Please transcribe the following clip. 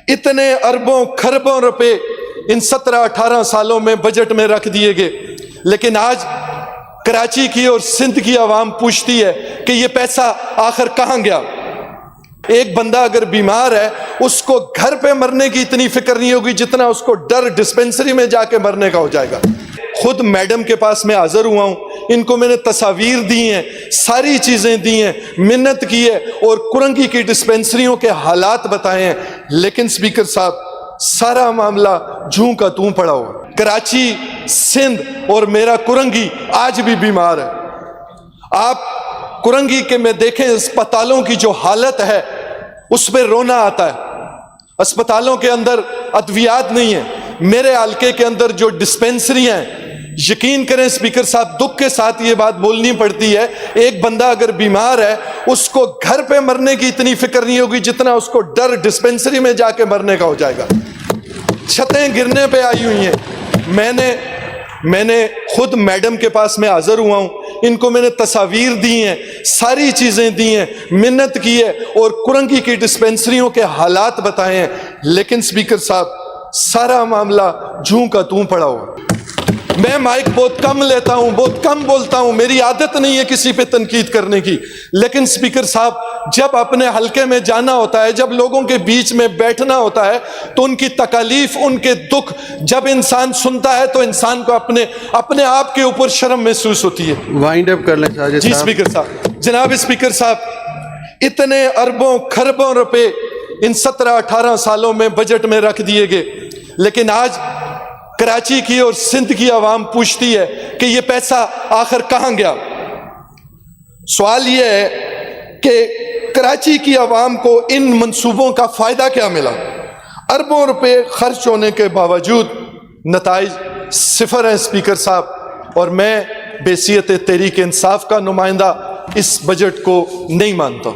اتنے اربوں خربوں روپے ان 17-18 سالوں میں بجٹ میں رکھ دیے گئے، لیکن آج کراچی کی اور سندھ کی عوام پوچھتی ہے کہ یہ پیسہ آخر کہاں گیا؟ ایک بندہ اگر بیمار ہے اس کو گھر پہ مرنے کی اتنی فکر نہیں ہوگی جتنا اس کو ڈر ڈسپینسری میں جا کے مرنے کا ہو جائے گا۔ خود میڈم کے پاس میں حاضر ہوا ہوں، ان کو میں نے تصاویر دی ہیں، ساری چیزیں دی ہیں، منت کی ہے اور کرنگی کی ڈسپینسریوں کے حالات بتائے ہیں، لیکن اسپیکر صاحب سارا معاملہ جوں کا توں پڑا ہوا۔ کراچی، سندھ اور میرا کرنگی آج بھی بیمار ہے۔ آپ کرنگی کے میں دیکھیں اسپتالوں کی جو حالت ہے اس پہ رونا آتا ہے۔ اسپتالوں کے اندر ادویات نہیں ہیں۔ میرے حلقے کے اندر جو ڈسپینسری ہیں، یقین کریں اسپیکر صاحب دکھ کے ساتھ یہ بات بولنی پڑتی ہے، ایک بندہ اگر بیمار ہے اس کو گھر پہ مرنے کی اتنی فکر نہیں ہوگی جتنا اس کو ڈر ڈسپینسری میں جا کے مرنے کا ہو جائے گا۔ چھتیں گرنے پہ آئی ہوئی ہیں۔ میں نے خود میڈم کے پاس میں حاضر ہوا ہوں، ان کو میں نے تصاویر دی ہیں، ساری چیزیں دی ہیں، منت کی ہے اور کرنگی کی ڈسپینسریوں کے حالات بتائے ہیں، لیکن اسپیکر صاحب سارا معاملہ جوں کا توں پڑا ہوا۔ میں مائک بہت کم لیتا ہوں، بہت کم بولتا ہوں، میری عادت نہیں ہے کسی پہ تنقید کرنے کی، لیکن اسپیکر صاحب جب اپنے حلقے میں جانا ہوتا ہے، جب لوگوں کے بیچ میں بیٹھنا ہوتا ہے تو ان کی تکالیف، ان کے دکھ جب انسان سنتا ہے تو انسان کو اپنے آپ کے اوپر شرم محسوس ہوتی ہے۔ وائنڈ اپ کر لیں ساجد جی صاحب۔ اسپیکر صاحب، جناب اسپیکر صاحب اتنے اربوں خربوں روپے ان 17-18 سالوں میں بجٹ میں رکھ دیے گئے، لیکن آج کراچی کی اور سندھ کی عوام پوچھتی ہے کہ یہ پیسہ آخر کہاں گیا؟ سوال یہ ہے کہ کراچی کی عوام کو ان منصوبوں کا فائدہ کیا ملا؟ اربوں روپے خرچ ہونے کے باوجود نتائج صفر ہیں اسپیکر صاحب، اور میں بحیثیت تحریک انصاف کا نمائندہ اس بجٹ کو نہیں مانتا۔